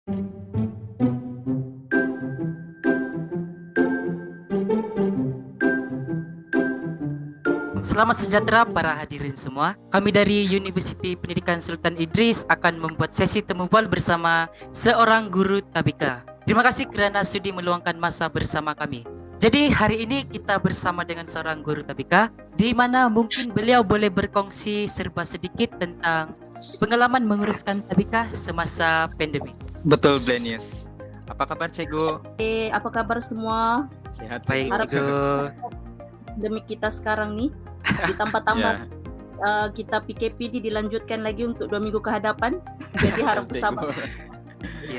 Selamat sejahtera para hadirin semua. Kami dari Universiti Pendidikan Sultan Idris akan membuat sesi temu bual bersama seorang guru tabika. Terima kasih kerana sudi meluangkan masa bersama kami. Jadi hari ini kita bersama dengan seorang guru tabika di mana mungkin beliau boleh berkongsi serba sedikit tentang pengalaman menguruskan tabika semasa pandemik. Betul, Blenius. Apa kabar, Cikgu? Apa kabar semua? Sehat, Baik, Cikgu. Cikgu. Demi kita sekarang nih, ditambah-tambah kita PKP dilanjutkan lagi untuk 2 minggu ke hadapan. Jadi harap Cikgu. bersabar.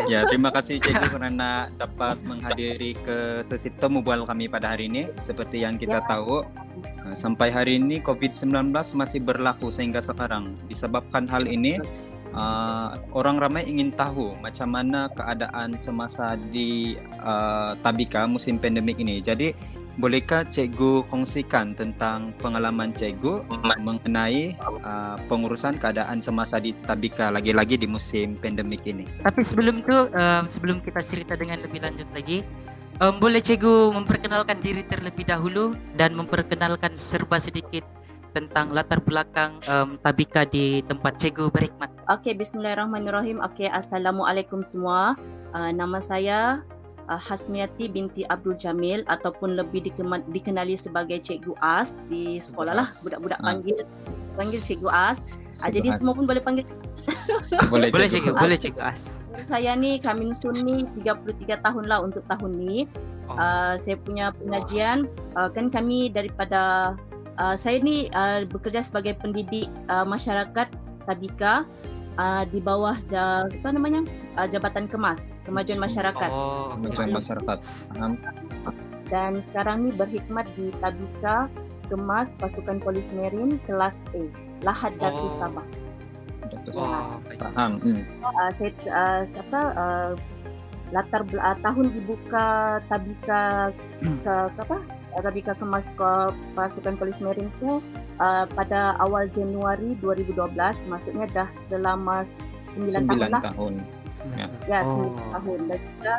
Ya, terima kasih Cikgu kerana dapat menghadiri ke sesi temu bual kami pada hari ini. Seperti yang kita tahu, sampai hari ini COVID-19 masih berlaku sehingga sekarang. Disebabkan hal ini, orang ramai ingin tahu macam mana keadaan semasa di tabika musim pandemik ini. Jadi, bolehkah Cikgu kongsikan tentang pengalaman Cikgu mengenai pengurusan keadaan semasa di tabika lagi-lagi di musim pandemik ini? Tapi sebelum itu, sebelum kita cerita dengan lebih lanjut lagi, boleh Cikgu memperkenalkan diri terlebih dahulu dan memperkenalkan serba sedikit tentang latar belakang tabika di tempat Cikgu berkhidmat. Okey, bismillahirrahmanirrahim. Okey, assalamualaikum semua. Nama saya Hasmiati binti Abdul Jamil ataupun lebih dikenali sebagai Cikgu As di sekolah lah. Budak-budak panggil Cikgu As. Jadi As. semua pun boleh panggil. Boleh Boleh Cikgu. Cikgu, boleh Cikgu As. Saya ni coming soon ni 33 tahun lah untuk tahun ni. Saya punya pengajian kan kami daripada saya ni bekerja sebagai pendidik masyarakat tabika di bawah Jabatan Kemas, Kemajuan Masyarakat. Kemajuan masyarakat. Dan sekarang ni berkhidmat di tabika Kemas Pasukan Polis Merin kelas A, Lahad Datu Sabah. Faham. Tahun dibuka tabika tabika Kemas Pasukan Polis Merin tu pada awal Januari 2012, maksudnya dah selama 9 tahun lah. 9 tahun. Ya, 9 tahun. Dan juga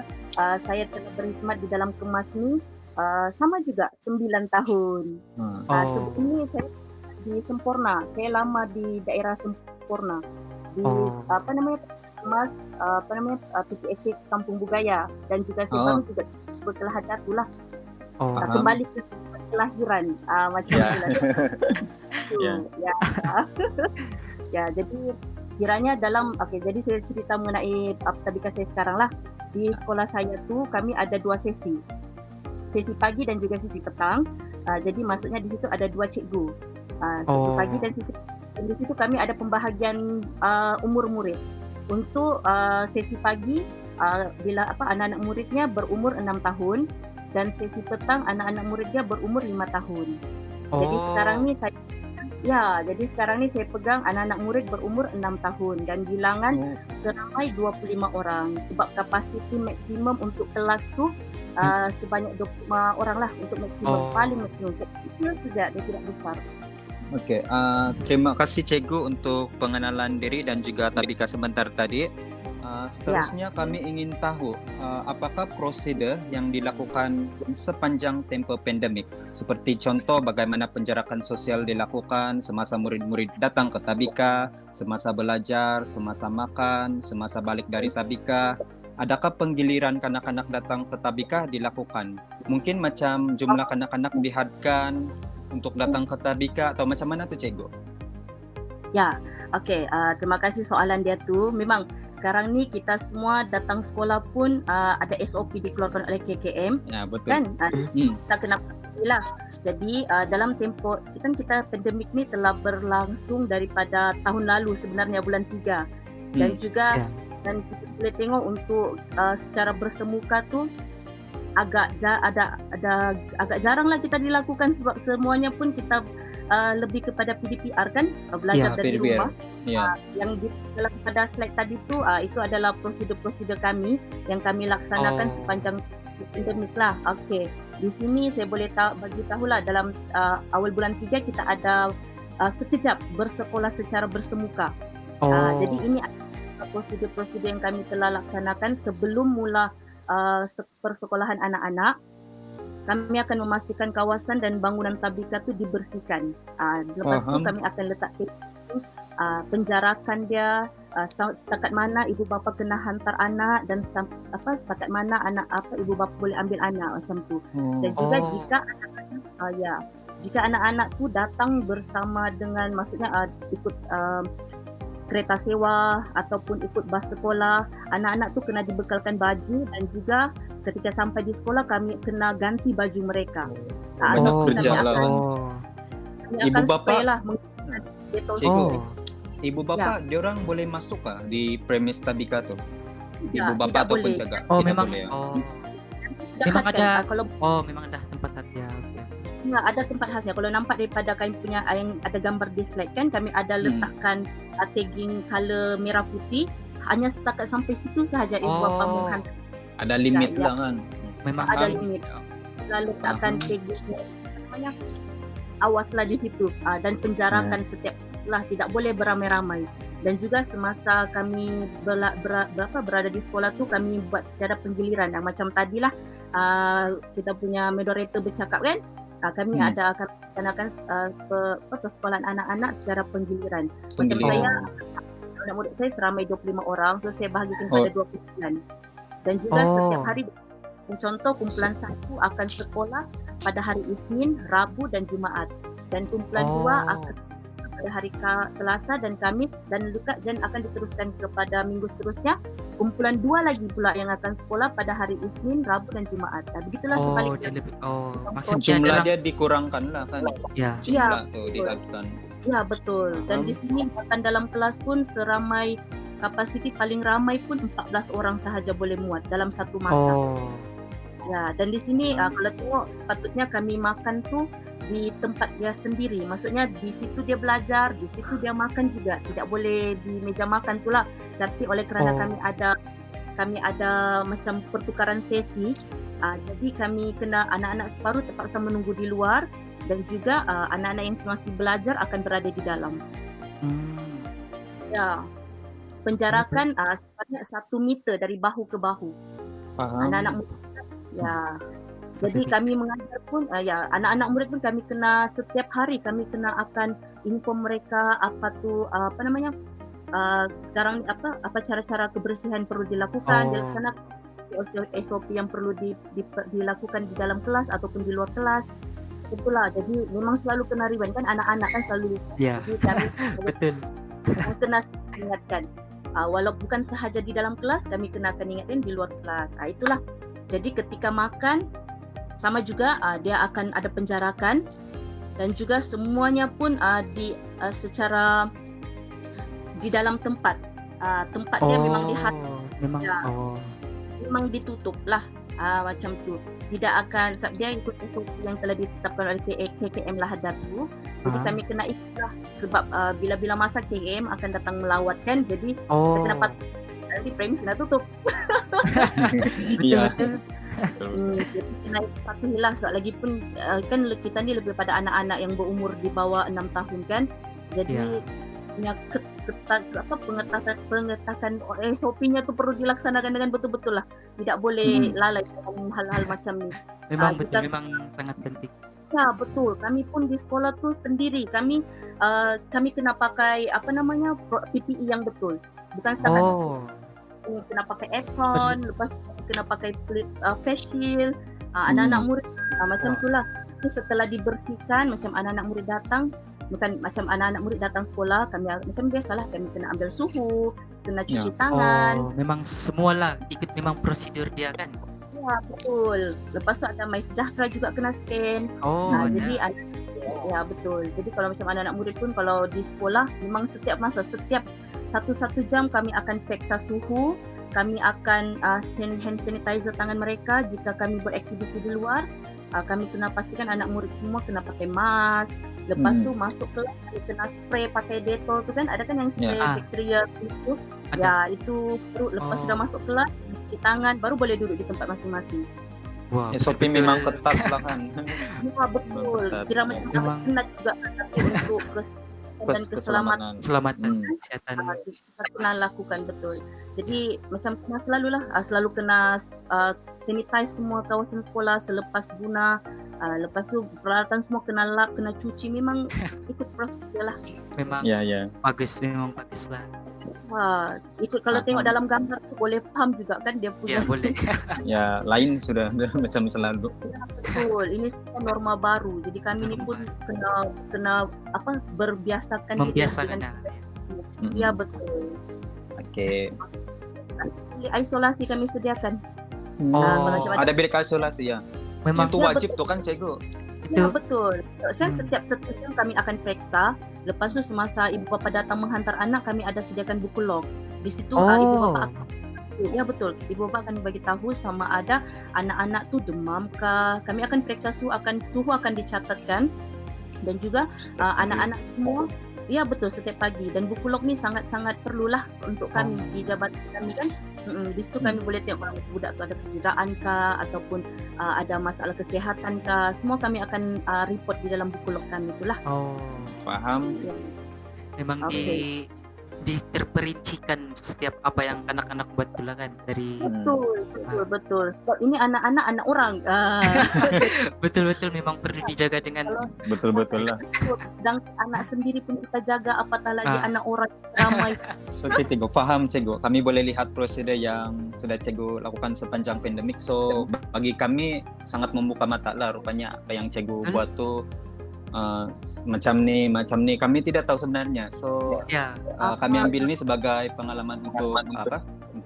saya telah berkhidmat di dalam Kemas ni sama juga 9 tahun. Sebelum ni saya di Semporna. Saya lama di daerah Semporna. Di Kemas PPSC Kampung Bugaya, dan juga saya baru juga berkelahan datu lah. Kembali ke kelahiran macam itulah. Ya, jadi kiranya jadi saya cerita mengenai tabika saya sekarang lah. Di sekolah saya tu kami ada 2 sesi. Sesi pagi dan juga sesi petang. Jadi maksudnya di situ ada 2 cikgu. Sesi pagi dan sesi petang. Di situ kami ada pembahagian umur murid. Untuk sesi pagi bila anak-anak muridnya berumur 6 tahun, dan sesi petang anak-anak muridnya berumur 5 tahun. Jadi sekarang ni saya pegang anak-anak murid berumur 6 tahun dan bilangan seramai 25 orang, sebab kapasiti maksimum untuk kelas tu sebanyak 25 orang lah untuk maksimum, paling maksimum. Kecil saja, dia tidak besar. Okey, terima kasih Cikgu untuk pengenalan diri dan juga tabika sebentar tadi. Seterusnya kami ingin tahu apakah prosedur yang dilakukan sepanjang tempoh pandemik, seperti contoh bagaimana penjarakan sosial dilakukan semasa murid-murid datang ke tabika, semasa belajar, semasa makan, semasa balik dari tabika. Adakah penggiliran kanak-kanak datang ke tabika dilakukan? Mungkin macam jumlah kanak-kanak dihadkan untuk datang ke tabika atau macam mana tu Cikgu? Ya, okey. Terima kasih soalan dia tu. Memang sekarang ni kita semua datang sekolah pun ada SOP dikeluarkan oleh KKM. Ya, betul. Kan? Kita kena pastilah. Jadi dalam tempoh kita pandemik ni telah berlangsung daripada tahun lalu sebenarnya bulan 3. Dan juga dan kita boleh tengok untuk secara bersemuka tu agak jaranglah kita dilakukan, sebab semuanya pun kita lebih kepada PDPR kan, belajar dari rumah. Yang dalam pada slide tadi tu itu adalah prosedur-prosedur kami yang kami laksanakan sepanjang pandemik lah. Okey, di sini saya boleh bagi tahulah dalam awal bulan 3 kita ada sekejap bersekolah secara bersemuka. Jadi ini prosedur-prosedur yang kami telah laksanakan sebelum mula persekolahan anak-anak. Kami akan memastikan kawasan dan bangunan tabika tu dibersihkan. Lepas tu kami akan letak penjarakan dia, setakat mana ibu bapa kena hantar anak dan setakat mana ibu bapa boleh ambil anak macam tu. Dan juga jika anak-anak tu datang bersama dengan, maksudnya ikut kereta sewa ataupun ikut bas sekolah, anak-anak tu kena dibekalkan baju, dan juga ketika sampai di sekolah kami kena ganti baju mereka. Banyak kerja lah. Kami Ibu akan bapa- spray lah menggunakan Dettol Cikgu, spray. ibu bapa diorang boleh masuk kah di premis tabika tu? Ibu Tidak, bapa tidak atau boleh. penjaga? Oh, Tidak memang boleh, ya? memang Dapatkan, ada. kalau Memang ada tempat ya. ada tempat khasnya. Kalau nampak daripada kami punya yang ada gambar di slide kan, kami ada letakkan tagging color merah putih. Hanya setakat sampai situ sahaja ibu bapa menghantar. Ada limit Ya. lah kan? Memang Ada Faham? limit. Lalu letakkan tagging awaslah di situ, dan penjarakan setiap lah, tidak boleh beramai-ramai. Dan juga semasa kami berada di sekolah tu, kami buat secara penggiliran. Yang macam tadilah kita punya moderator bercakap kan, kami akan laksanakan persekolahan anak-anak secara penggiliran. Macam saya, anak murid saya seramai 25 orang, so saya bahagikan pada 2 kumpulan. Dan juga setiap hari, contoh kumpulan 1 akan sekolah pada hari Isnin, Rabu dan Jumaat. Dan kumpulan 2 akan pada hari Selasa dan Kamis, dan akan diteruskan kepada minggu seterusnya. Kumpulan 2 lagi pula yang akan sekolah pada hari Isnin, Rabu dan Jumaat. Begitulah sebaliknya. Maksudnya Jumlah dia dikurangkan lah kan? Ya. Jumlah tu dilakukan. Ya, betul. Dan di sini muatan dalam kelas pun seramai, kapasiti paling ramai pun 14 orang sahaja boleh muat dalam satu masa. Ya, dan di sini kalau tengok, sepatutnya kami makan tu di tempat dia sendiri. Maksudnya di situ dia belajar, di situ dia makan juga. Tidak boleh di meja makan tu lah. Tapi oleh kerana kami ada macam pertukaran sesi, jadi kami kena, anak-anak separuh terpaksa menunggu di luar, dan juga anak-anak yang masih belajar akan berada di dalam. Ya. Penjarakan sebanyak 1 meter dari bahu ke bahu. Anak-anak murid, ya. Jadi kami mengajar pun, anak-anak murid pun kami kena setiap hari kami kena akan inform mereka sekarang apa cara-cara kebersihan perlu dilakukan, dilaksanakan, SOP yang perlu dilakukan di dalam kelas ataupun di luar kelas. Itulah, jadi memang selalu kena rewind kan, anak-anak kan selalu. Ya. Jadi kami Betul. kena ingatkan. Walau bukan sahaja di dalam kelas, kami kena akan ingatkan di luar kelas. Itulah. Jadi ketika makan, sama juga dia akan ada penjarakan, dan juga semuanya pun secara di dalam tempat dia memang memang ditutup lah, macam tu. Tidak akan, dia ikut SOP yang telah ditetapkan oleh KKM Lahadar tu. Jadi kami kena ikutlah, sebab bila-bila masa KKM akan datang melawat kan, jadi kita kena nanti premis kena tutup. Iya. Jadi kena patuhilah, sebab lagi pun kan kita ni lebih pada anak-anak yang berumur di bawah 6 tahun kan. Jadi pengetakan SOP-nya tu perlu dilaksanakan dengan betul-betul lah. Tidak boleh lalai dalam hal-hal macam ni. Memang betul, memang sangat penting. Ya, betul. Kami pun di sekolah tu sendiri, kami kena pakai PPE yang betul. Bukan setakat kena pakai apron, lepas kena pakai face shield, anak-anak murid macam itulah. Setelah dibersihkan, macam anak-anak murid datang, bukan macam anak-anak murid datang sekolah, kami macam biasalah, kami kena ambil suhu, kena cuci tangan. Memang semualah ikut memang prosedur dia kan. Ya, betul. Lepas tu ada My Sejahtera juga kena scan. Jadi ya betul. Jadi kalau macam anak-anak murid pun kalau di sekolah, memang setiap masa, setiap 1 jam kami akan periksa suhu, kami akan hand sanitizer tangan mereka. Jika kami beraktiviti di luar, kami kena pastikan anak murid semua kena pakai mask. Lepas tu masuk kelas, kena spray pakai Dettol tu kan, ada kan yang spray bakteria itu. Ya, itu perlu. Lepas sudah masuk kelas, cuci tangan, baru boleh duduk di tempat masing-masing. Wow, SOP memang ketat lah kan. Ya, betul. Kira macam kena juga untuk dan keselamatan Keselamatan, Hmm. kesehatan. kita kena lakukan betul. Jadi macam kena selalulah selalu kena sanitize semua kawasan sekolah selepas guna. Lepas tu peralatan semua kena lap, kena cuci, memang ikut proses dia lah. Memang Ya. bagus lah. Ikut kalau Faham. tengok dalam gambar tu boleh faham juga kan dia Ya punya. boleh. Ya, lain sudah macam selalu. Betul, ini semua norma baru. Jadi kami ni pun kena berbiasakan diri Membiasakan. dengan Mm-mm. ya betul. Oke. Isolasi kami sediakan. Oh, macam- Ada bilik isolasi ya. memang Itu Ya, wajib tuh kan, Cikgu. itu Ya betul. Kan Hmm. setiap jam kami akan periksa. Lepas tu semasa ibu bapa datang menghantar anak, kami ada sediakan buku log. Di situ ibu bapa ya betul. Ibu bapa akan bagi tahu sama ada anak-anak tu demam kah. Kami akan periksa suhu akan dicatatkan dan juga anak-anak semua. Ya betul, setiap pagi. Dan buku log ni sangat-sangat perlulah untuk kami di jabatan kami kan. Di situ kami boleh tengok budak tu ada kecederaan kah ataupun ada masalah kesihatan kah. Semua kami akan report di dalam buku log kami itulah. Paham. memang Oke. terperincikan setiap apa yang anak-anak buat pula kan dari Betul. Sebab ini anak-anak anak orang. betul memang perlu dijaga dengan Betul lah. Dan anak sendiri pun kita jaga, apatah lagi anak orang ramai. So, okay, Cikgu. Faham, Cikgu. Kami boleh lihat prosedur yang sudah Cikgu lakukan sepanjang pandemik. So, bagi kami sangat membuka mata lah rupanya apa yang Cikgu buat tuh macam ni. Kami tidak tahu sebenarnya. So, ya kami ambil ini sebagai pengalaman untuk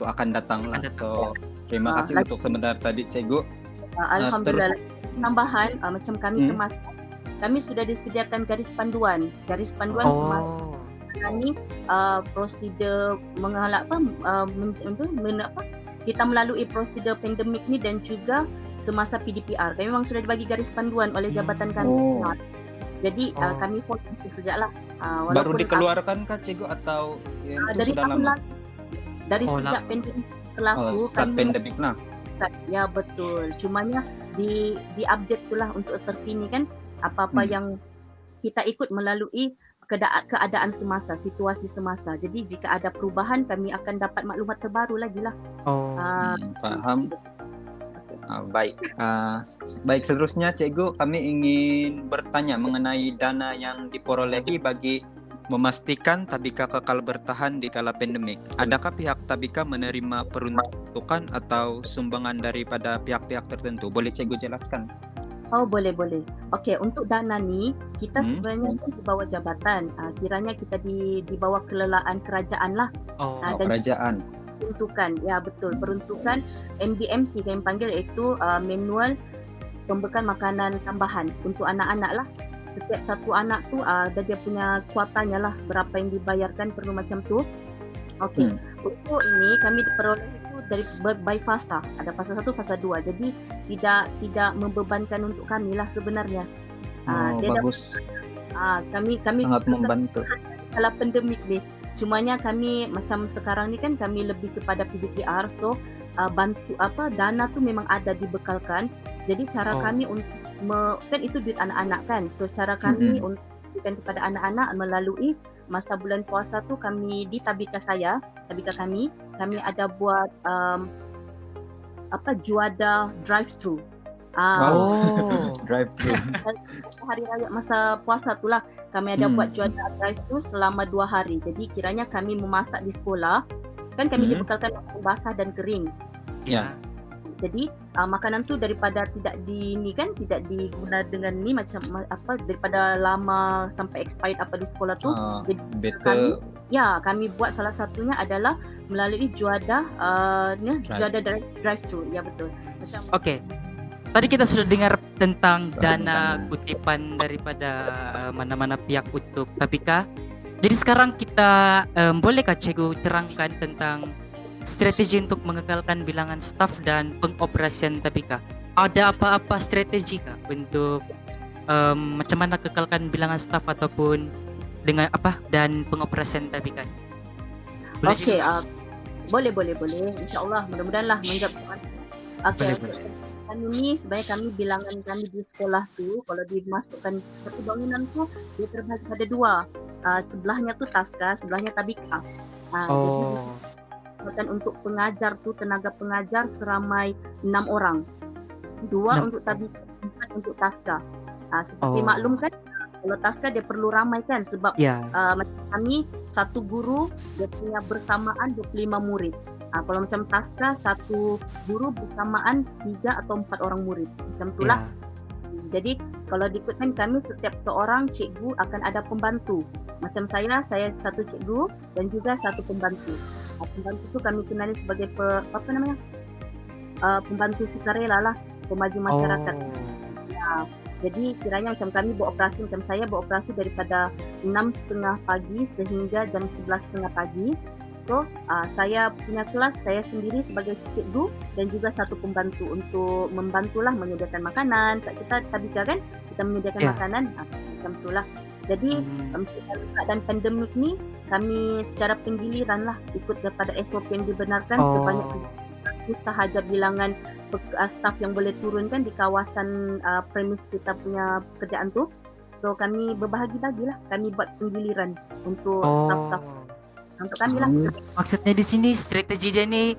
akan datang lah. So, terima kasih untuk sebentar tadi, Cikgu. Alhamdulillah. Tambahan macam kami kemas, kami sudah disediakan garis panduan semasa ini prosedur kita melalui prosedur pandemik ni dan juga semasa PDPR. Kami memang sudah dibagi garis panduan oleh jabatan kami. Jadi kami follow itu sejaklah. Baru dikeluarkan kah, Cikgu, atau dari sudah tahun lama? lalu. Dari sejak pandemik berlaku Start pandemik lah. Ya betul. Cumanya di update itulah untuk terkini kan apa-apa yang kita ikut melalui keadaan semasa, situasi semasa. Jadi jika ada perubahan kami akan dapat maklumat terbaru lagi lah. Faham. Baik. Baik, seterusnya Cikgu, kami ingin bertanya mengenai dana yang diperolehi bagi memastikan Tabika kekal bertahan di kala pandemik. Adakah pihak Tabika menerima peruntukan atau sumbangan daripada pihak-pihak tertentu? Boleh Cikgu jelaskan? Oh, boleh. Okey, untuk dana ni kita sebenarnya di bawah jabatan. Kiranya kita di bawah kelelaan kerajaan lah. Dan Kerajaan. peruntukan. Ya betul, peruntukan MBMT kami panggil, iaitu manual pembekal makanan tambahan untuk anak-anak lah. Setiap satu anak tu ada dia punya kuotanya lah, berapa yang dibayarkan perlu macam tu. Okey. Untuk ini kami diperoleh itu dari by fasa. Ada fasa 1, fasa 2. Jadi tidak membebankan untuk kami lah sebenarnya. Bagus. Kami Sangat membantu. Dalam pandemik ni. Cumanya kami macam sekarang ni kan kami lebih kepada PDPR, so bantu dana tu memang ada dibekalkan. Jadi cara kami untuk kan itu duit anak-anak kan. So cara kami untuk berikan kepada anak-anak melalui masa bulan puasa tu kami di tabika kami ada buat juada drive-thru. Drive-thru. Hari raya masa puasa tu lah kami ada buat juada drive-thru selama 2 hari. Jadi kiranya kami memasak di sekolah, kan kami dibekalkan basah dan kering. Ya. Jadi makanan tu daripada tidak diguna dengan ni macam daripada lama sampai expired di sekolah tu. Jadi Betul. kami buat salah satunya adalah melalui juada drive-thru. Ya betul. Macam Okey. Tadi kita sudah dengar tentang dana kutipan daripada mana-mana pihak untuk Tabika. Jadi sekarang kita bolehkah Cikgu terangkan tentang strategi untuk mengekalkan bilangan staf dan pengoperasian Tabika? Ada apa-apa strategi kah untuk macam mana kekalkan bilangan staf ataupun dengan dan pengoperasian Tabika? Okey, boleh. InsyaAllah mudah-mudahan lah menjawab soalan. Okey. Ini sebenarnya bilangan kami di sekolah tu kalau dimasukkan satu bangunan tu dia terbagi pada 2. sebelahnya tuh Taska, sebelahnya Tabika. Jadi Oh. dan untuk pengajar tuh tenaga pengajar seramai 6 orang. 2 Enam. untuk Tabika, 4 untuk Taska. Seperti Oh. maklum kan, kalau Taska dia perlu ramai kan sebab Ya. macam kami satu guru dia punya bersamaan 25 murid. Kalau macam Taska satu guru bersamaan 3 atau 4 orang murid. Macam itulah. Ya. Jadi kalau diikutkan kami setiap seorang cikgu akan ada pembantu. Macam saya satu cikgu dan juga satu pembantu. Pembantu itu kami kenali sebagai pembantu sukarela lah, pemaju masyarakat. Oh. Jadi kiranya macam kami beroperasi, macam saya beroperasi daripada 6.30 pagi sehingga jam 11.30 pagi. So, saya punya kelas, saya sendiri sebagai cikgu dan juga satu pembantu untuk membantulah menyediakan makanan. Saat kita Tabika kan, kita menyediakan Ya. makanan, macam itulah. Jadi, untuk keadaan pandemik ni, kami secara penggiliran lah ikut kepada SOP yang dibenarkan sebanyak sahaja bilangan staf yang boleh turunkan di kawasan premis kita punya kerjaan tu. So kami berbahagi-bagilah, kami buat penggiliran untuk staf-staf untuk kami lah. Maksudnya di sini strategi dia ni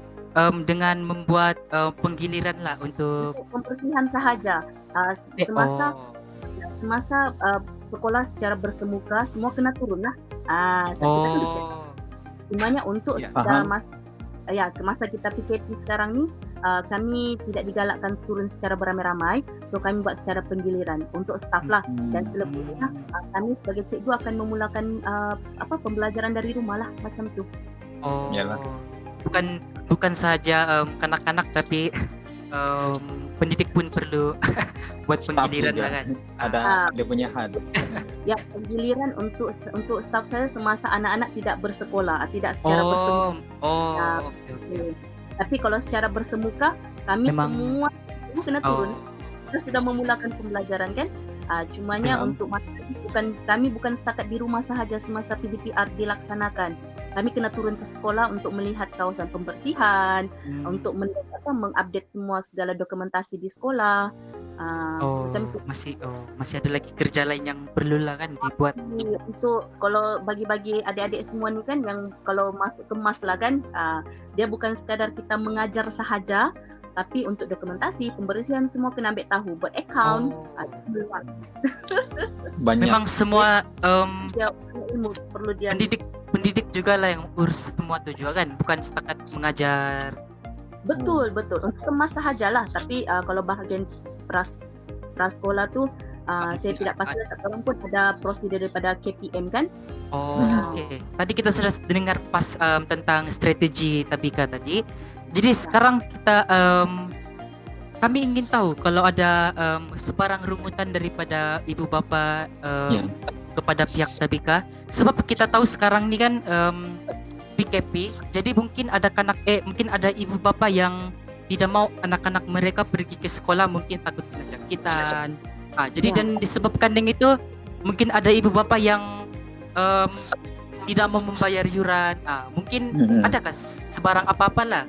dengan membuat penggiliran lah untuk Pembersihan sahaja. Semasa sekolah secara bersemuka semua kena turun lah. Kita kan semuanya untuk masa kita PKP sekarang ni, kami tidak digalakkan turun secara beramai-ramai, so kami buat secara penggiliran untuk staf lah. Dan selebihnya kami sebagai cikgu akan memulakan pembelajaran dari rumah lah, macam tu. Yalah. Bukan sahaja kanak-kanak tapi pendidik pun perlu buat penggiliran lah kan. Ada dia punya hal. Ya, penggiliran untuk staf saya semasa anak-anak tidak bersekolah, tidak secara bersemuka. Okay. Tapi kalau secara bersemuka, kami semua kena turun. Kita sudah memulakan pembelajaran kan. Cumanya untuk masa ini kami bukan setakat di rumah sahaja semasa PDPR dilaksanakan. Kami kena turun ke sekolah untuk melihat kawasan pembersihan, untuk mengupdate semua segala dokumentasi di sekolah. Macam tu. Masih ada lagi kerja lain yang perlu lah kan dibuat. Untuk kalau bagi-bagi adik-adik semua ni kan yang kalau masuk kemas lah kan, dia bukan sekadar kita mengajar sahaja, tapi untuk dokumentasi, pembersihan semua kena ambil tahu, buat account, banyak. Memang semua ilmu perlu dia. pendidik juga lah yang urus semua tu juga kan, bukan setakat mengajar. Betul. Untuk kemas sahajalah, tapi kalau bahagian prasekolah tu saya tidak pasti sekarang pun ada prosedur daripada KPM kan. Okay. Tadi kita sudah dengar pas tentang strategi Tabika tadi. Jadi sekarang kita kami ingin tahu kalau ada sebarang rungutan daripada ibu bapa kepada pihak Tabika, sebab kita tahu sekarang ni kan PKP, jadi mungkin ada ibu bapa yang tidak mau anak-anak mereka pergi ke sekolah, mungkin takut kena jangkitan. Jadi dan disebabkan dengan itu mungkin ada ibu bapa yang tidak mau membayar yuran. Mungkin adakah sebarang apa-apalah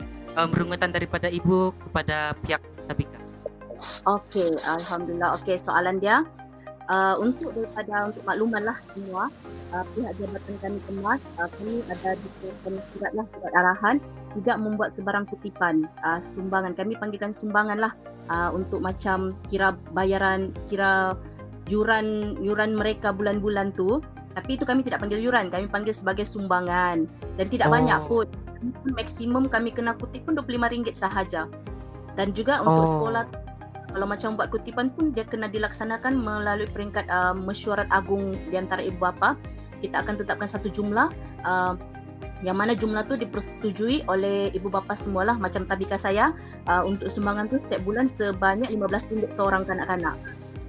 rungutan daripada ibu kepada pihak Tabika? Okey, alhamdulillah. Okey, soalan dia untuk makluman lah semua, pihak jabatan kami kemas, kami ada diberikan surat arahan tidak membuat sebarang kutipan sumbangan. Kami panggilkan sumbangan lah untuk macam kira yuran mereka bulan-bulan tu. Tapi itu kami tidak panggil yuran, kami panggil sebagai sumbangan. Dan tidak banyak pun. Maksimum kami kena kutip pun RM25 sahaja. Dan juga untuk sekolah, kalau macam buat kutipan pun dia kena dilaksanakan melalui peringkat mesyuarat agung di antara ibu bapa. Kita akan tetapkan satu jumlah yang mana jumlah tu dipersetujui oleh ibu bapa semualah. Macam Tabika saya, untuk sumbangan tu setiap bulan sebanyak RM15 seorang kanak-kanak.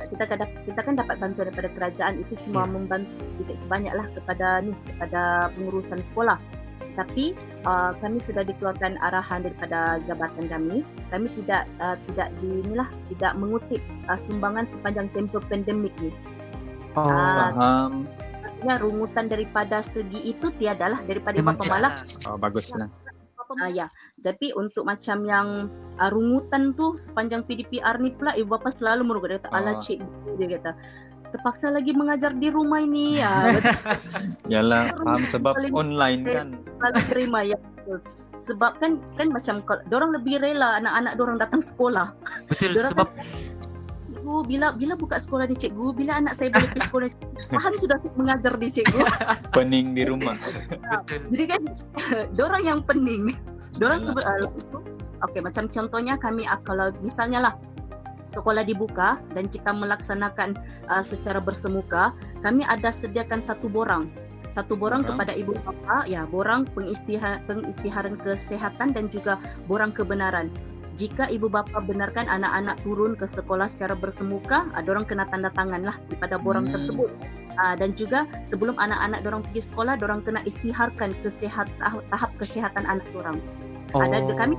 Kita kan dapat bantuan daripada kerajaan, itu cuma membantu sedikit sebanyaklah kepada pengurusan sekolah. Tapi kami sudah dikeluarkan arahan daripada jabatan kami tidak mengutip sumbangan sepanjang tempoh pandemik ni. Faham. Artinya rungutan daripada segi itu tiadalah daripada bapa malah. Baguslah. Tapi untuk macam yang rungutan tu sepanjang PDPR ni pula ibu bapa selalu merungut. Dia kata, "Alah cikgu," dia kata. terpaksa lagi mengajar di rumah ini. Yalah, paham sebab Paling- online kan. Lalu terima ya. Betul. Sebab kan macam dorang lebih rela anak-anak dorang datang sekolah. Betul, Dorang sebab Cikgu, bila buka sekolah di cikgu, bila anak saya balik ke sekolah, Tuhan sudah mengajar di cikgu. Pening di rumah. betul. Jadi kan dorang yang pening. Dorang Yalah. Okey, macam contohnya kami kalau misalnya lah sekolah dibuka dan kita melaksanakan secara bersemuka, kami ada sediakan satu borang Borang. kepada ibu bapa, ya, borang pengisytiharan kesehatan dan juga borang kebenaran. Jika ibu bapa benarkan anak-anak turun ke sekolah secara bersemuka, dorang kena tanda tangan lah pada borang tersebut. Dan juga sebelum anak-anak dorang pergi sekolah, dorang kena isytiharkan tahap kesehatan anak dorang. Ada kami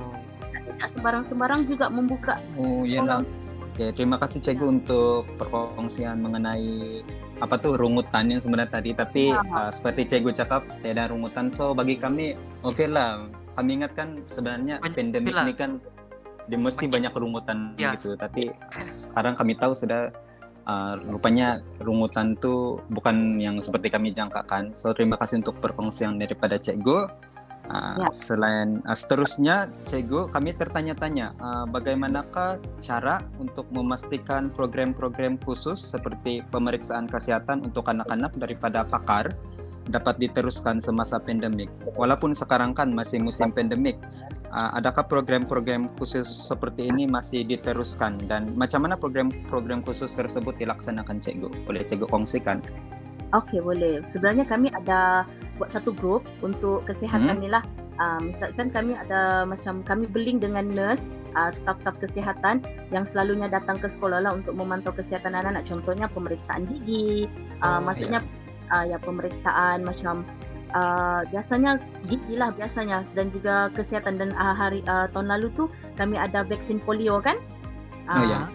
tidak sembarang-sembarang juga membuka Oh, sekolah. iyalah. Oke, terima kasih Cikgu untuk perkongsian mengenai apa tuh rungutan yang sebenarnya tadi. Tapi seperti Cikgu cakap, tiada rungutan. So bagi kami, oke lah. Kami ingatkan sebenarnya pandemik Itulah. ini kan mesti banyak rungutan Ya. gitu. Tapi sekarang kami tahu sudah rupanya rungutan tuh bukan yang seperti kami jangkakan. So terima kasih untuk perkongsian daripada Cikgu. Ya. Selain seterusnya, Cikgu, kami tertanya-tanya bagaimanakah cara untuk memastikan program-program khusus seperti pemeriksaan kesehatan untuk anak-anak daripada pakar dapat diteruskan semasa pandemik. Walaupun sekarang kan masih musim pandemik, adakah program-program khusus seperti ini masih diteruskan dan macam mana program-program khusus tersebut dilaksanakan, Cikgu? Boleh Cikgu kongsikan? Okey, boleh. Sebenarnya kami ada buat satu grup untuk kesihatan ni lah. Misalkan kami ada macam kami berlink dengan nurse, staf-staf kesihatan yang selalunya datang ke sekolah lah untuk memantau kesihatan anak-anak. Contohnya pemeriksaan gigi, maksudnya ya pemeriksaan macam biasanya gigi lah biasanya, dan juga kesihatan. Dan tahun lalu tu kami ada vaksin polio kan. Ya.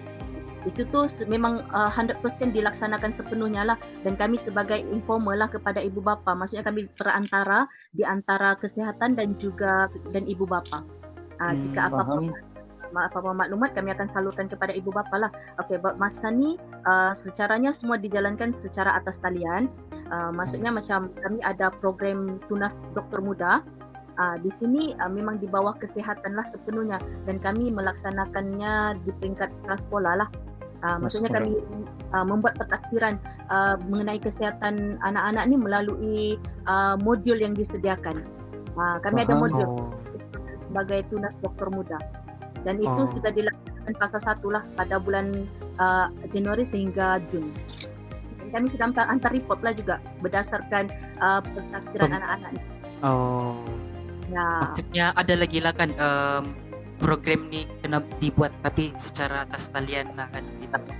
Itu tu memang 100% dilaksanakan sepenuhnya lah, dan kami sebagai informer lah kepada ibu bapa. Maksudnya kami perantara di antara kesihatan dan ibu bapa. Jika apa-apa maklumat kami akan salurkan kepada ibu bapa lah. Okey, buat masa ni secaranya semua dijalankan secara atas talian. Maksudnya macam kami ada program tunas doktor muda. Di sini memang di bawah kesihatan lah sepenuhnya, dan kami melaksanakannya di peringkat prasekolah lah. Maksudnya kami membuat pentaksiran mengenai kesihatan anak-anak ni melalui modul yang disediakan. Kami ada modul sebagai tunas doktor muda, dan itu sudah dilaksanakan fasa 1 lah pada bulan Januari sehingga Jun. Dan kami sudah hantar report lah juga berdasarkan pentaksiran anak-anak ni. Ya. Maksudnya ada lagi lah kan program ni kena dibuat tapi secara atas talian lah kan.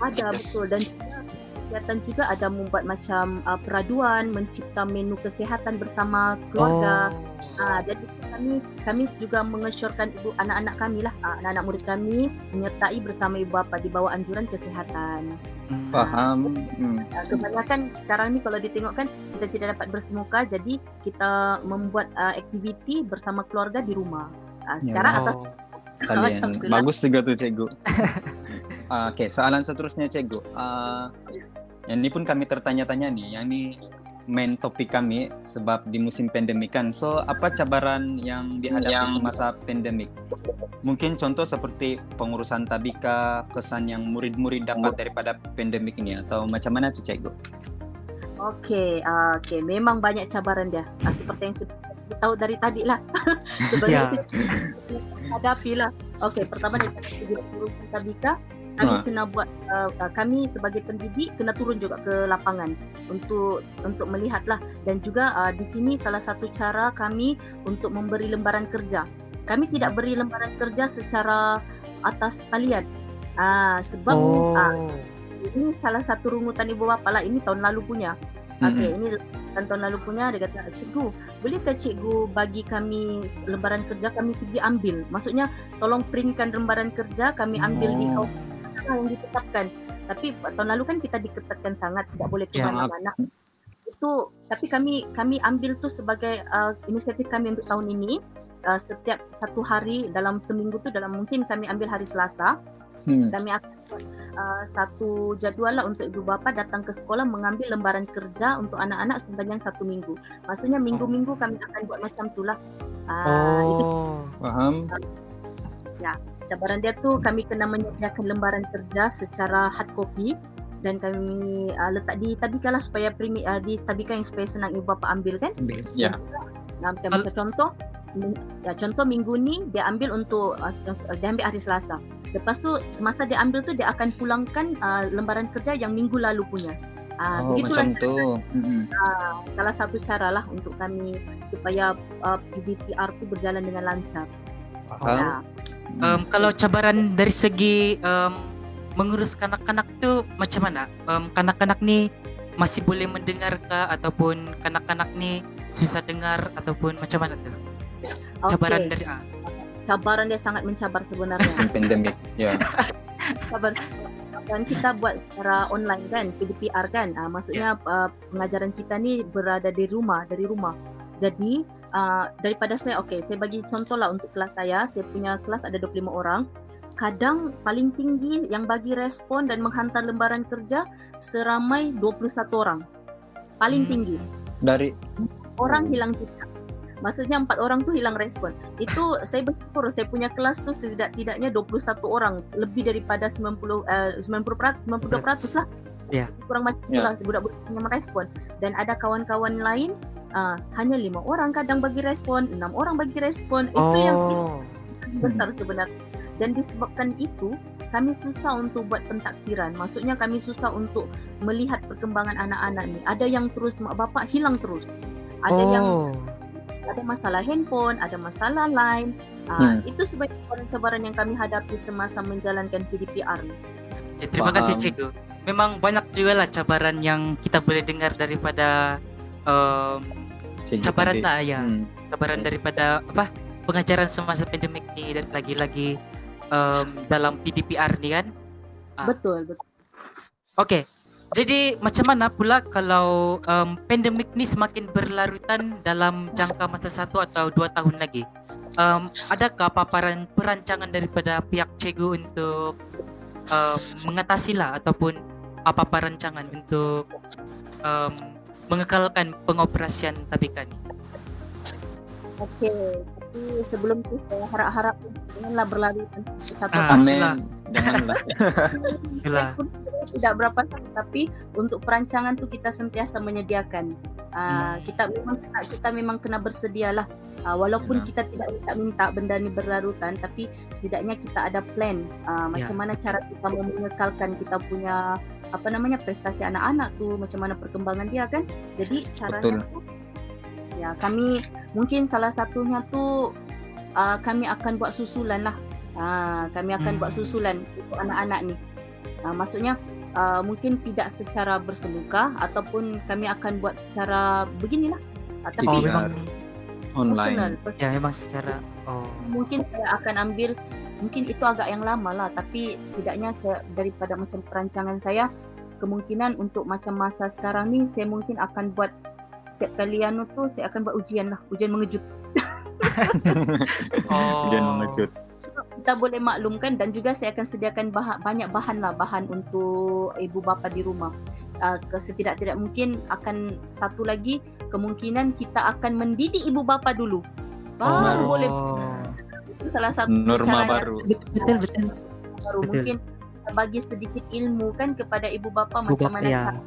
Ada, betul. Dan kesihatan juga ada membuat macam peraduan, mencipta menu kesihatan bersama keluarga. Jadi kami juga mengesyorkan ibu anak-anak kami lah, anak-anak murid kami menyertai bersama ibu bapa di bawah anjuran kesihatan. Paham. Kebanyakan sekarang ni kalau ditengokkan kita tidak dapat bersemuka, jadi kita membuat aktiviti bersama keluarga di rumah. Sekarang atas macam tu lah. Bagus juga tuh Cikgu. Oke, soalan seterusnya Cikgu. Yang ini pun kami tertanya-tanya nih. Yang ini main topik kami sebab di musim pandemik kan. So, apa cabaran yang dihadapi semasa pandemik? Mungkin contoh seperti pengurusan tabika, kesan yang murid-murid dapat daripada pandemik ini, atau macam mana tuh Cikgu? Okey, memang banyak cabaran dia. Seperti yang sudah kita tahu dari tadi lah. Sebenarnya hadapi lah. Okey, pertama dari segi pengurusan tabika, kami kena buat, kami sebagai pendidik kena turun juga ke lapangan untuk melihat lah. Dan juga di sini salah satu cara kami untuk memberi lembaran kerja. Kami tidak beri lembaran kerja secara atas talian. Sebab ini salah satu rungutan ibu bapa lah. Ini tahun lalu punya. Okey, ini tahun lalu punya. Dia kata, cikgu, bolehkah cikgu bagi kami lembaran kerja, kami pergi ambil. Maksudnya tolong printkan lembaran kerja, kami ambil di kawasan yang ditetapkan. Tapi tahun lalu kan kita diketatkan sangat, tidak boleh ke mana-mana. Itu, tapi kami ambil tu sebagai inisiatif kami untuk tahun ini. setiap satu hari dalam seminggu tu, dalam mungkin kami ambil hari Selasa, kami akan buat satu jadual lah untuk ibu bapa datang ke sekolah mengambil lembaran kerja untuk anak-anak sepanjang satu minggu. Maksudnya minggu-minggu kami akan buat macam tu lah. Itu Faham? cabaran dia tu, kami kena menyediakan lembaran kerja secara hard copy dan kami letak di tabika lah supaya di tabika yang supaya senang ibu bapa ambil kan. Ya. Macam contoh minggu ni dia ambil untuk dia ambil hari Selasa. Lepas tu semasa dia ambil tu dia akan pulangkan lembaran kerja yang minggu lalu punya. Begitulah Macam tu. salah satu cara lah untuk kami supaya PDPR tu berjalan dengan lancar. Faham? Kalau cabaran dari segi mengurus kanak-kanak tu macam mana? Kanak-kanak ni masih boleh mendengar kah, ataupun kanak-kanak ni susah dengar, ataupun macam mana tu? Cabaran dari Cabaran dia sangat mencabar sebenarnya. Musim pandemik. Ya. Cabaran kita buat secara online kan, PDPR kan. Maksudnya pengajaran kita ni berada dari rumah. Jadi daripada saya bagi contoh lah untuk kelas saya punya kelas ada 25 orang. Kadang paling tinggi yang bagi respon dan menghantar lembaran kerja seramai 21 orang. Paling tinggi. Dari Orang hilang kita. Maksudnya 4 orang tu hilang respon. Itu saya bersyukur saya punya kelas tu setidak-tidaknya 21 orang, lebih daripada 92% lah. Ya. Kurang macam itulah budak-budak yang merespon. Dan ada kawan-kawan lain hanya 5 orang kadang bagi respon, 6 orang bagi respon. Itu yang besar sebenarnya. Dan disebabkan itu kami susah untuk buat pentaksiran. Maksudnya kami susah untuk melihat perkembangan anak-anak ni. Ada yang terus mak bapak hilang terus. Ada yang ada masalah handphone, ada masalah line. Itu sebagai cabaran yang kami hadapi semasa menjalankan PDPR ni. Terima kasih Cikgu. Memang banyak juga lah cabaran yang kita boleh dengar daripada cabaran lah ya. Cabaran daripada pengajaran semasa pandemik ni, dan lagi-lagi dalam PDPR ni kan. Betul. Okey. Jadi macam mana pula kalau pandemik ni semakin berlarutan dalam jangka masa 1 atau 2 tahun lagi? Adakah paparan perancangan daripada pihak cikgu untuk mengatasi lah, ataupun apa rancangan untuk mengekalkan pengoperasian tabika ni? Okey, tapi sebelum tu saya harap-harap janganlah berlarutan satu Amin. Janganlah. Itulah. Tidak berapa, tapi untuk perancangan tu kita sentiasa menyediakan. Kita memang kena bersedialah. Walaupun kita tidak minta benda ni berlarutan, tapi setidaknya kita ada plan macam mana cara kita mengekalkan kita punya prestasi anak-anak tu, macam mana perkembangan dia kan. Jadi caranya tu kami mungkin salah satunya tu kami akan buat susulan lah. Kami akan buat susulan untuk anak-anak ni. Maksudnya mungkin tidak secara bersemuka, ataupun kami akan buat secara beginilah. Tapi memang online. Ya, memang secara mungkin saya akan ambil, mungkin itu agak yang lama lah, tapi tidaknya daripada macam perancangan saya, kemungkinan untuk macam masa sekarang ni saya mungkin akan buat setiap kali tu saya akan buat ujian mengejut. Ujian mengejut. Kita boleh maklumkan, dan juga saya akan sediakan banyak bahan untuk ibu bapa di rumah. Setidak-tidak mungkin akan satu lagi, kemungkinan kita akan mendidik ibu bapa dulu. Baru boleh. Itu salah satu norma caranya. baru. Betul. Baru mungkin kita bagi sedikit ilmu kan kepada ibu bapa macam mana cara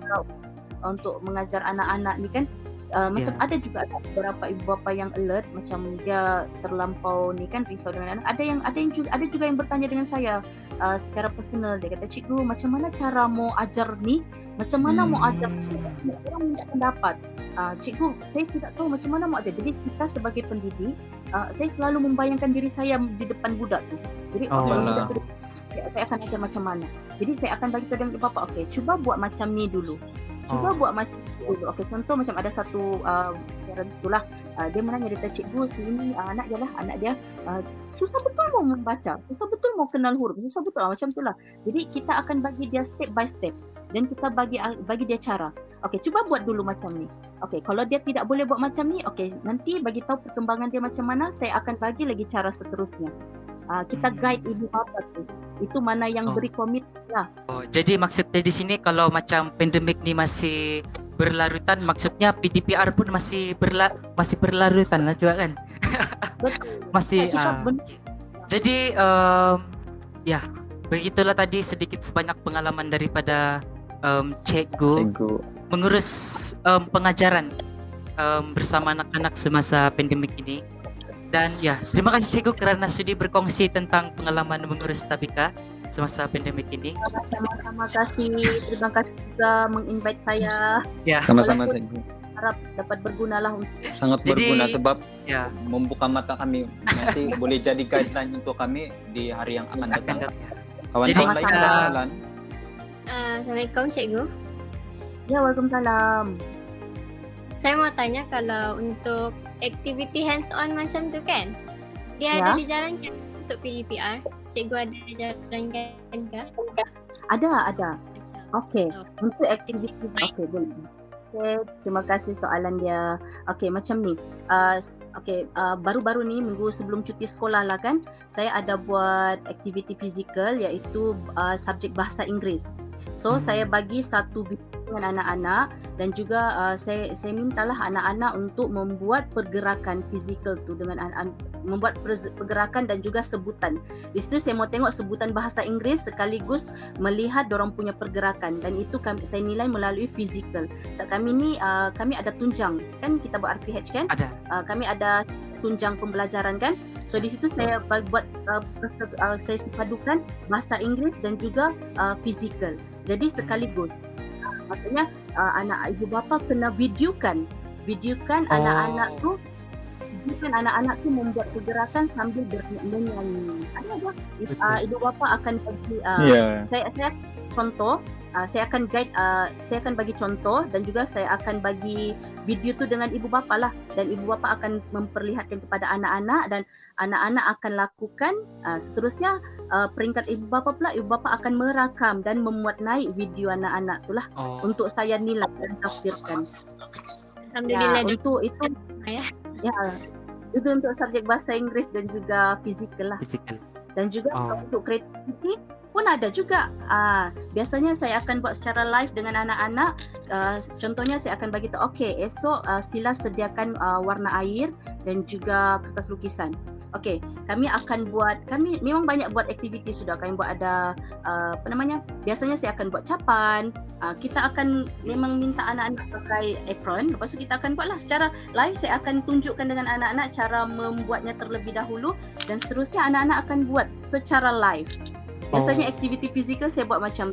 untuk mengajar anak-anak ni kan. Macam ada juga beberapa ibu bapa yang alert, macam dia terlampau ni kan risau dengan anak. Ada juga yang bertanya dengan saya secara personal. Dia kata, "Cikgu, macam mana cara mau ajar ni? Macam mana mau ajar?" Orang minta pendapat. "Cikgu, saya tidak tahu macam mana mau ajar." Jadi kita sebagai pendidik, saya selalu membayangkan diri saya di depan budak tu. Jadi budak tu, saya akan ajar macam mana. Jadi saya akan bagi tahu dengan ibu bapa, "Okey, cuba buat macam ni dulu. Cuba buat macam tu dulu." Okey, contoh macam ada satu orang itulah, dia menanya, dia kata, "Cikgu, ini anak dia susah betul mau membaca, susah betul mau kenal huruf, susah betul." Macam itulah. Jadi kita akan bagi dia step by step, dan kita bagi dia cara. Okey, cuba buat dulu macam ni. Okey, kalau dia tidak boleh buat macam ni, okey, nanti bagi tahu perkembangan dia macam mana, saya akan bagi lagi cara seterusnya. Kita guide ibu bapa tu. Itu mana yang Oh. beri komit lah. Oh, jadi maksudnya di sini kalau macam pandemik ni masih berlarutan, maksudnya PDPR pun masih berlarutan lah juga kan? Betul. Masih Kita jadi ya begitulah tadi sedikit sebanyak pengalaman daripada cikgu mengurus pengajaran bersama anak-anak semasa pandemik ini. Dan ya, terima kasih cikgu kerana sudi berkongsi tentang pengalaman mengurus tabika semasa pandemik ini. sama-sama terima kasih juga menginvite saya. Ya, Sama-sama cikgu. Harap dapat bergunalah untuk Sangat Jadi- berguna sebab ya. membuka mata kami. Nanti boleh jadi guideline untuk kami di hari yang akan datang. Kawan-kawan Jadi, lain sama-sama. ada soalan? Assalamualaikum cikgu. Ya, waalaikumsalam. Saya mau tanya kalau untuk aktiviti hands on macam tu kan, dia Ya. ada dijalankan untuk PDPR? Cikgu ada dijalankan ke? Ada. Macam Okey, untuk aktiviti okey boleh. Okey, terima kasih soalan dia. Okey, macam ni. Baru-baru ni minggu sebelum cuti sekolah lah kan, saya ada buat aktiviti fizikal iaitu subjek bahasa Inggeris. So saya bagi satu video dengan anak-anak dan juga saya mintalah anak-anak untuk membuat pergerakan fizikal tu dengan membuat pergerakan dan juga sebutan. Di situ saya mau tengok sebutan bahasa Inggeris sekaligus melihat dorang punya pergerakan dan itu saya nilai melalui fizikal. So kami ada tunjang kan, kita buat RPH kan? Ada. Kami ada tunjang pembelajaran kan. So di situ saya buat saya padukan bahasa Inggeris dan juga fizikal. Jadi sekaligus. Maksudnya anak ibu bapa kena videokan anak-anak tu membuat pergerakan sambil menyanyi. Ibu bapa akan bagi saya contoh. Saya akan guide, saya akan bagi contoh dan juga saya akan bagi video tu dengan ibu bapa lah, dan ibu bapa akan memperlihatkan kepada anak-anak dan anak-anak akan lakukan. Seterusnya peringkat ibu bapa pula, ibu bapa akan merakam dan memuat naik video anak-anak tu lah untuk saya nilai dan tafsirkan. Alhamdulillah. Untuk itu Ya. itu untuk subjek bahasa Inggeris dan juga fizikal lah. Physical. Dan juga Oh. untuk kreativiti pun ada juga. Biasanya saya akan buat secara live dengan anak-anak. Contohnya saya akan bagi tahu, okey, esok sila sediakan warna air dan juga kertas lukisan. Okey, kami memang banyak buat aktiviti sudah. Kami buat ada biasanya saya akan buat capan. Kita akan memang minta anak-anak pakai apron. Lepas tu kita akan buatlah secara live. Saya akan tunjukkan dengan anak-anak cara membuatnya terlebih dahulu dan seterusnya anak-anak akan buat secara live. Biasanya aktiviti fizikal saya buat macam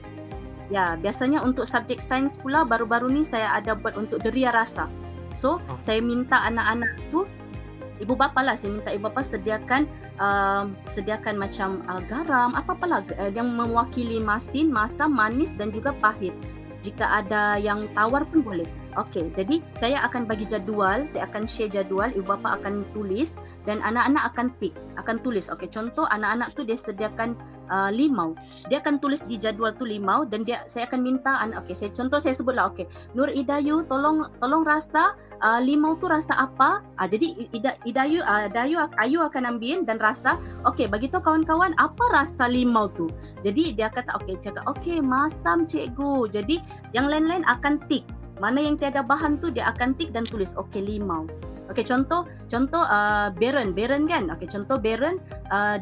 ya, biasanya untuk subjek sains pula baru-baru ni saya ada buat untuk deria rasa. So, saya minta anak-anak tu, ibu bapa lah, saya minta ibu bapa sediakan macam garam, apa-apalah yang mewakili masin, masam, manis dan juga pahit. Jika ada yang tawar pun boleh. Okey, jadi saya akan bagi jadual, saya akan share jadual, ibu bapa akan tulis dan anak-anak akan tulis. Okey, contoh anak-anak tu dia sediakan limau. Dia akan tulis di jadual tu limau dan saya akan minta saya sebutlah, okey, Nur Idayu tolong rasa limau tu rasa apa? Jadi Ayu akan ambil dan rasa. Okey, bagi tahu kawan-kawan apa rasa limau tu. Jadi dia kata cakap masam cikgu. Jadi yang lain-lain akan tik. Mana yang tiada bahan tu dia akan tik dan tulis limau. Okey, contoh Beren kan. Okey, contoh Beren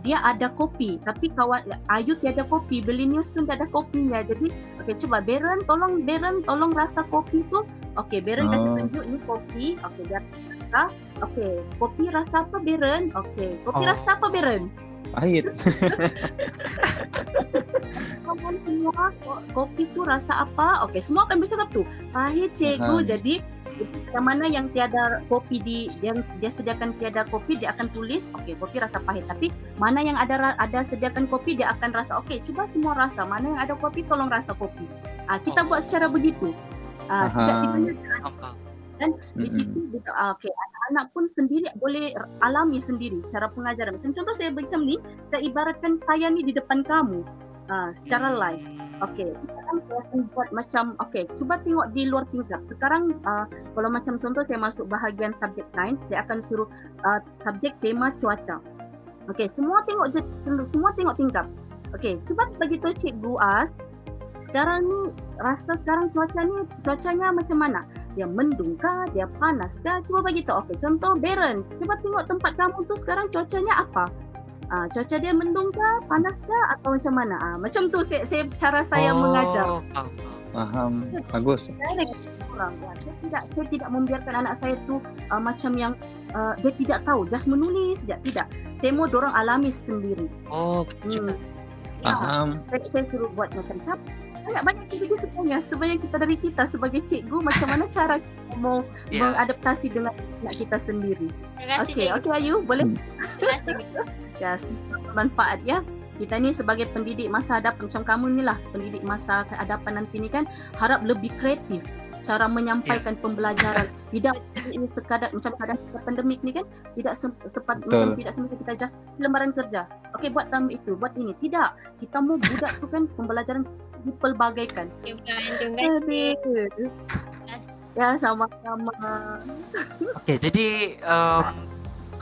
dia ada kopi tapi kawan Ayu tiada kopi, beli news pun tiada kopinya. Jadi cuba Beren tolong rasa kopi tu. Okey, Beren kasi tunjuk ni kopi. Okey, dia rasa. Okey, kopi rasa apa Beren? Okey, kopi rasa apa Beren? Pahit. Kawan semua kopi tu rasa apa? Okey, semua akan bercakap tu. Pahit cikgu. Jadi yang mana yang tiada kopi yang dia sediakan tiada kopi, dia akan tulis kopi rasa pahit. Tapi mana yang ada sediakan kopi, dia akan rasa. Okey, cuba semua rasa. Mana yang ada kopi tolong rasa kopi. Kita buat secara begitu. Setiap-tipanya dan di situ anak-anak pun sendiri boleh alami sendiri cara pengajaran. Macam contoh saya macam ni, saya ibaratkan saya ni di depan kamu. secara live. Okey, sekarang saya akan buat macam, cuba tengok di luar tingkap. Sekarang kalau macam contoh saya masuk bahagian subjek sains, saya akan suruh subjek tema cuaca. Okey, semua tengok tingkap. Okey, cuba bagi tahu Cikgu As, sekarang ni rasa sekarang cuacanya macam mana? Dia mendung kah? Dia panas kah? Cuba bagi tahu. Okey, contoh Baron, cuba tengok tempat kamu tu sekarang cuacanya apa? Cuaca dia mendung kah, panas kah, atau macam mana? Macam tu cara saya mengajar. Faham. Bagus. Saya tidak membiarkan anak saya tu macam yang dia tidak tahu, just menulis saja. Tidak. Saya mau dorang alami sendiri. Betul juga. Faham. Saya suruh buat macam tu. Banyak aktiviti sebenarnya kita dari kita sebagai cikgu, macam mana cara kita mau mengadaptasi dengan anak kita sendiri. Terima kasih, Okey Ayu, boleh? Terima kasih. Ya, bermanfaat ya. Kita ni sebagai pendidik masa hadapan, macam kamu ni lah pendidik masa hadapan nanti ni kan, harap lebih kreatif cara menyampaikan pembelajaran. Tidak ini sekadar macam keadaan kita pandemik ni kan, tidak macam tidak semestinya kita just lembaran kerja. Okey, buat tamu itu, buat ini. Tidak. Kita mau budak tu kan pembelajaran dipelbagaikan. Terima kasih. Ya, sama-sama. Okey, jadi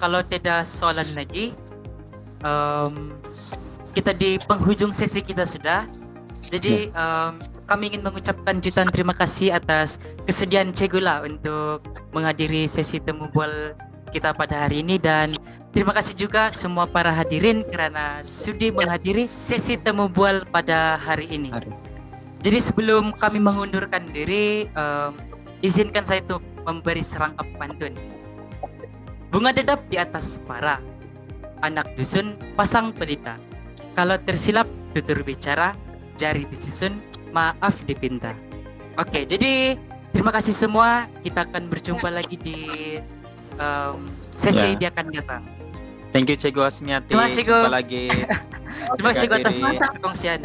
kalau tidak soalan lagi, kita di penghujung sesi kita sudah. Jadi kami ingin mengucapkan jutaan terima kasih atas kesediaan Cikgu lah untuk menghadiri sesi temu bual kita pada hari ini, dan terima kasih juga semua para hadirin kerana sudi menghadiri sesi temu bual pada hari ini. Jadi sebelum kami mengundurkan diri, izinkan saya untuk memberi serangkap pantun. Bunga dedap di atas para, anak dusun pasang pelita. Kalau tersilap tutur bicara, jari disusun, maaf dipinta. Okey, jadi terima kasih semua. Kita akan berjumpa lagi di sesi dia akan datang. Thank you Cikgu Asmiati. Terima kasih, Jumpa Cikgu. lagi. Terima kasih atas Jaga diri. perkongsian.